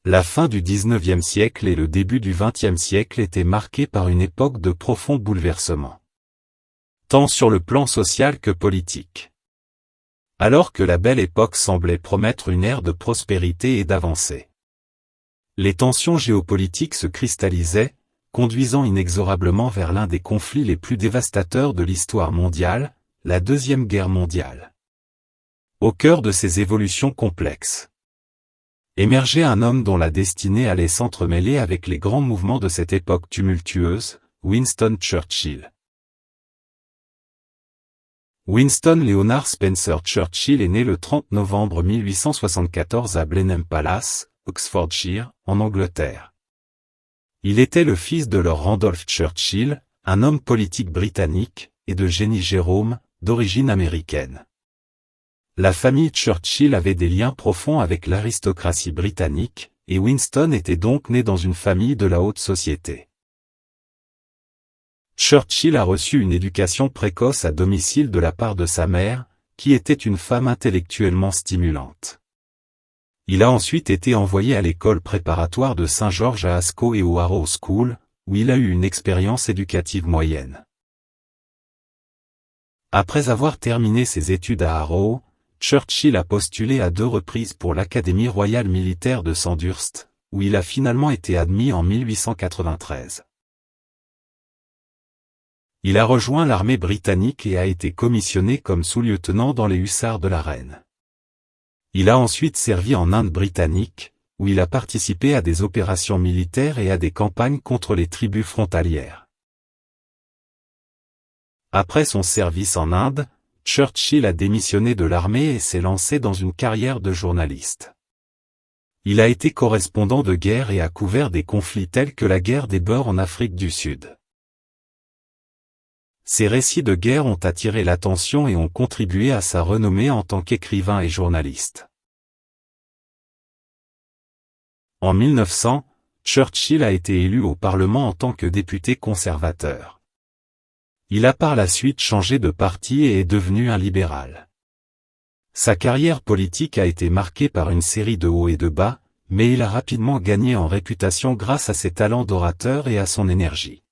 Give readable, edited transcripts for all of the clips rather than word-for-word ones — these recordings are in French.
La fin du XIXe siècle et le début du XXe siècle étaient marqués par une époque de profonds bouleversements, tant sur le plan social que politique. Alors que la Belle Époque semblait promettre une ère de prospérité et d'avancée, les tensions géopolitiques se cristallisaient, conduisant inexorablement vers l'un des conflits les plus dévastateurs de l'histoire mondiale, la Deuxième Guerre mondiale. Au cœur de ces évolutions complexes, émergeait un homme dont la destinée allait s'entremêler avec les grands mouvements de cette époque tumultueuse, Winston Churchill. Winston Leonard Spencer Churchill est né le 30 novembre 1874 à Blenheim Palace, Oxfordshire, en Angleterre. Il était le fils de Lord Randolph Churchill, un homme politique britannique, et de Jenny Jerome, d'origine américaine. La famille Churchill avait des liens profonds avec l'aristocratie britannique, et Winston était donc né dans une famille de la haute société. Churchill a reçu une éducation précoce à domicile de la part de sa mère, qui était une femme intellectuellement stimulante. Il a ensuite été envoyé à l'école préparatoire de Saint-Georges à Ascot et au Harrow School, où il a eu une expérience éducative moyenne. Après avoir terminé ses études à Harrow, Churchill a postulé à 2 reprises pour l'Académie royale militaire de Sandhurst, où il a finalement été admis en 1893. Il a rejoint l'armée britannique et a été commissionné comme sous-lieutenant dans les hussards de la Reine. Il a ensuite servi en Inde britannique, où il a participé à des opérations militaires et à des campagnes contre les tribus frontalières. Après son service en Inde, Churchill a démissionné de l'armée et s'est lancé dans une carrière de journaliste. Il a été correspondant de guerre et a couvert des conflits tels que la guerre des Boers en Afrique du Sud. Ses récits de guerre ont attiré l'attention et ont contribué à sa renommée en tant qu'écrivain et journaliste. En 1900, Churchill a été élu au Parlement en tant que député conservateur. Il a par la suite changé de parti et est devenu un libéral. Sa carrière politique a été marquée par une série de hauts et de bas, mais il a rapidement gagné en réputation grâce à ses talents d'orateur et à son énergie.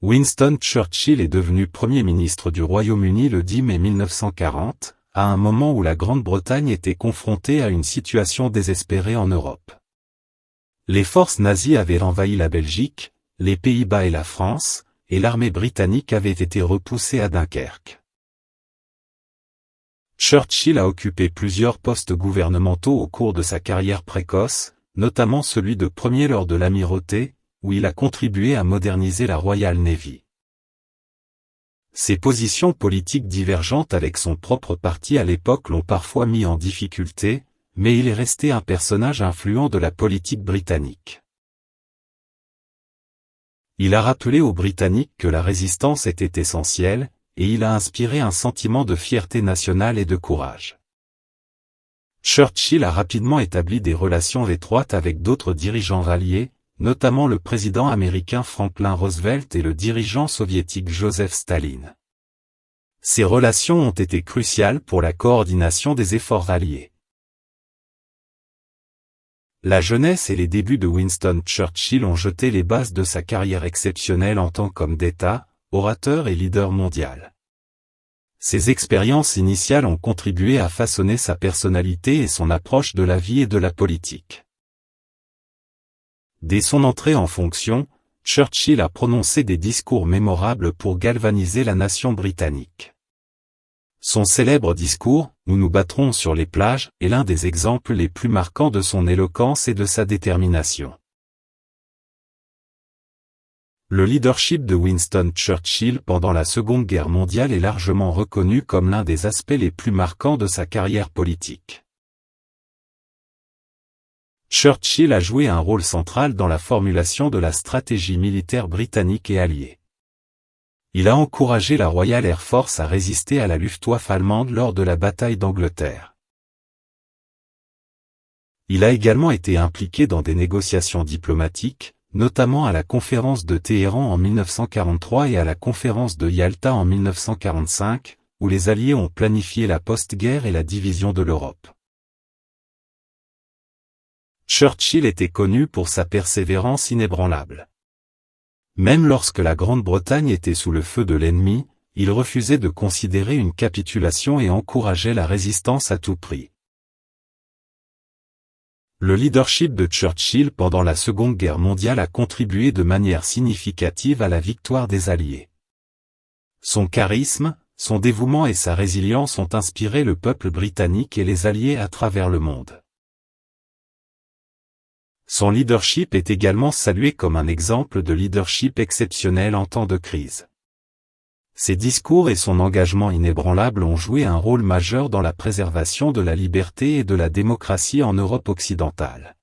Winston Churchill est devenu Premier ministre du Royaume-Uni le 10 mai 1940, à un moment où la Grande-Bretagne était confrontée à une situation désespérée en Europe. Les forces nazies avaient envahi la Belgique, les Pays-Bas et la France, et l'armée britannique avait été repoussée à Dunkerque. Churchill a occupé plusieurs postes gouvernementaux au cours de sa carrière précoce, notamment celui de Premier Lord de l'Amirauté, où il a contribué à moderniser la Royal Navy. Ses positions politiques divergentes avec son propre parti à l'époque l'ont parfois mis en difficulté, mais il est resté un personnage influent de la politique britannique. Il a rappelé aux Britanniques que la résistance était essentielle, et il a inspiré un sentiment de fierté nationale et de courage. Churchill a rapidement établi des relations étroites avec d'autres dirigeants alliés, notamment le président américain Franklin Roosevelt et le dirigeant soviétique Joseph Staline. Ces relations ont été cruciales pour la coordination des efforts alliés. La jeunesse et les débuts de Winston Churchill ont jeté les bases de sa carrière exceptionnelle en tant qu'homme d'État, orateur et leader mondial. Ces expériences initiales ont contribué à façonner sa personnalité et son approche de la vie et de la politique. Dès son entrée en fonction, Churchill a prononcé des discours mémorables pour galvaniser la nation britannique. Son célèbre discours « Nous nous battrons sur les plages » est l'un des exemples les plus marquants de son éloquence et de sa détermination. Le leadership de Winston Churchill pendant la Seconde Guerre mondiale est largement reconnu comme l'un des aspects les plus marquants de sa carrière politique. Churchill a joué un rôle central dans la formulation de la stratégie militaire britannique et alliée. Il a encouragé la Royal Air Force à résister à la Luftwaffe allemande lors de la bataille d'Angleterre. Il a également été impliqué dans des négociations diplomatiques, notamment à la conférence de Téhéran en 1943 et à la conférence de Yalta en 1945, où les Alliés ont planifié la post-guerre et la division de l'Europe. Churchill était connu pour sa persévérance inébranlable. Même lorsque la Grande-Bretagne était sous le feu de l'ennemi, il refusait de considérer une capitulation et encourageait la résistance à tout prix. Le leadership de Churchill pendant la Seconde Guerre mondiale a contribué de manière significative à la victoire des Alliés. Son charisme, son dévouement et sa résilience ont inspiré le peuple britannique et les Alliés à travers le monde. Son leadership est également salué comme un exemple de leadership exceptionnel en temps de crise. Ses discours et son engagement inébranlable ont joué un rôle majeur dans la préservation de la liberté et de la démocratie en Europe occidentale.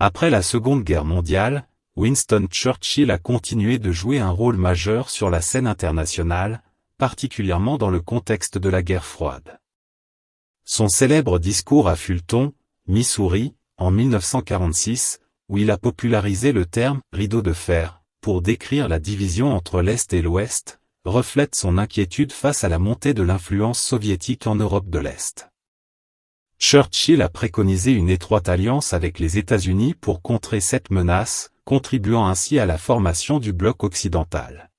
Après la Seconde Guerre mondiale, Winston Churchill a continué de jouer un rôle majeur sur la scène internationale, particulièrement dans le contexte de la guerre froide. Son célèbre discours à Fulton, Missouri, en 1946, où il a popularisé le terme « rideau de fer » pour décrire la division entre l'Est et l'Ouest, reflète son inquiétude face à la montée de l'influence soviétique en Europe de l'Est. Churchill a préconisé une étroite alliance avec les États-Unis pour contrer cette menace, contribuant ainsi à la formation du bloc occidental.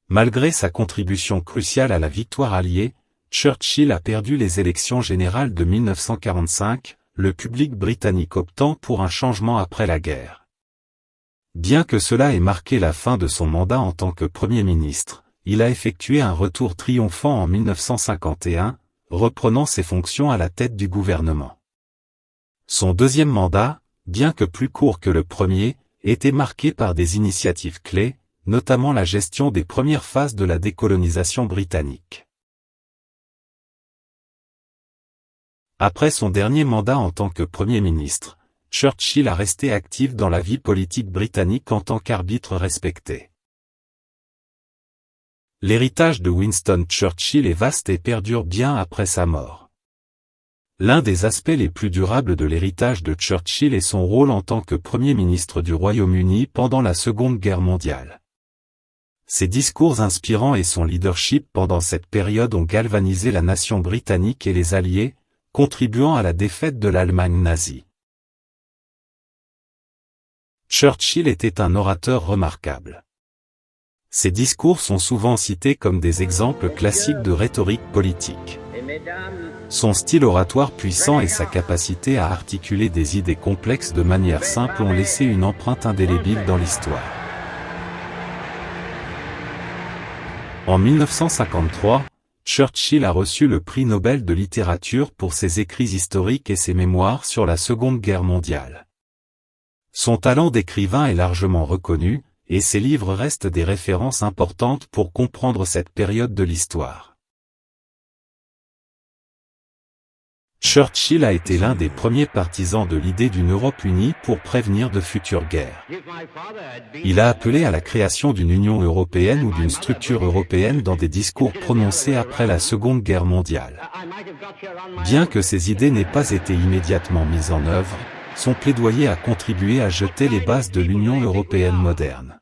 Malgré sa contribution cruciale à la victoire alliée, Churchill a perdu les élections générales de 1945, le public britannique optant pour un changement après la guerre. Bien que cela ait marqué la fin de son mandat en tant que Premier ministre, il a effectué un retour triomphant en 1951, reprenant ses fonctions à la tête du gouvernement. Son deuxième mandat, bien que plus court que le premier, était marqué par des initiatives clés, notamment la gestion des premières phases de la décolonisation britannique. Après son dernier mandat en tant que Premier ministre, Churchill a resté actif dans la vie politique britannique en tant qu'arbitre respecté. L'héritage de Winston Churchill est vaste et perdure bien après sa mort. L'un des aspects les plus durables de l'héritage de Churchill est son rôle en tant que Premier ministre du Royaume-Uni pendant la Seconde Guerre mondiale. Ses discours inspirants et son leadership pendant cette période ont galvanisé la nation britannique et les Alliés, contribuant à la défaite de l'Allemagne nazie. Churchill était un orateur remarquable. Ses discours sont souvent cités comme des exemples classiques de rhétorique politique. Son style oratoire puissant et sa capacité à articuler des idées complexes de manière simple ont laissé une empreinte indélébile dans l'histoire. En 1953, Churchill a reçu le prix Nobel de littérature pour ses écrits historiques et ses mémoires sur la Seconde Guerre mondiale. Son talent d'écrivain est largement reconnu, et ses livres restent des références importantes pour comprendre cette période de l'histoire. Churchill a été l'un des premiers partisans de l'idée d'une Europe unie pour prévenir de futures guerres. Il a appelé à la création d'une Union européenne ou d'une structure européenne dans des discours prononcés après la Seconde Guerre mondiale. Bien que ces idées n'aient pas été immédiatement mises en œuvre, son plaidoyer a contribué à jeter les bases de l'Union européenne moderne.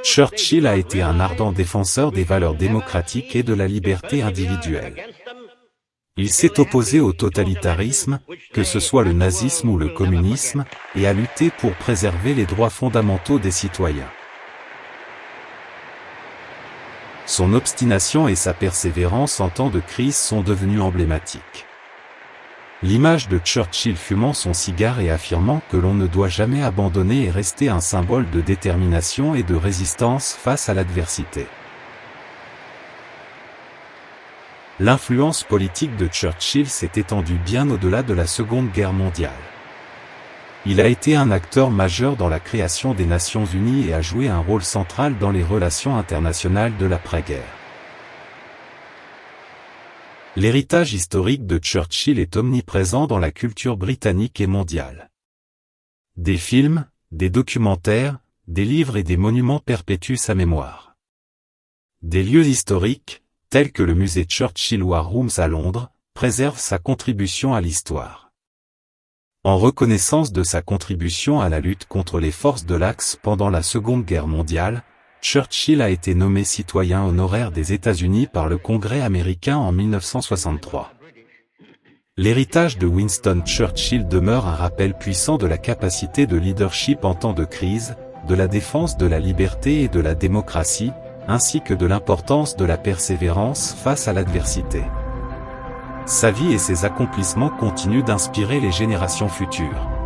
Churchill a été un ardent défenseur des valeurs démocratiques et de la liberté individuelle. Il s'est opposé au totalitarisme, que ce soit le nazisme ou le communisme, et a lutté pour préserver les droits fondamentaux des citoyens. Son obstination et sa persévérance en temps de crise sont devenues emblématiques. L'image de Churchill fumant son cigare et affirmant que l'on ne doit jamais abandonner est restée un symbole de détermination et de résistance face à l'adversité. L'influence politique de Churchill s'est étendue bien au-delà de la Seconde Guerre mondiale. Il a été un acteur majeur dans la création des Nations Unies et a joué un rôle central dans les relations internationales de l'après-guerre. L'héritage historique de Churchill est omniprésent dans la culture britannique et mondiale. Des films, des documentaires, des livres et des monuments perpétuent sa mémoire. Des lieux historiques, tel que le musée Churchill War Rooms à Londres, préserve sa contribution à l'histoire. En reconnaissance de sa contribution à la lutte contre les forces de l'Axe pendant la Seconde Guerre mondiale, Churchill a été nommé citoyen honoraire des États-Unis par le Congrès américain en 1963. L'héritage de Winston Churchill demeure un rappel puissant de la capacité de leadership en temps de crise, de la défense de la liberté et de la démocratie, ainsi que de l'importance de la persévérance face à l'adversité. Sa vie et ses accomplissements continuent d'inspirer les générations futures.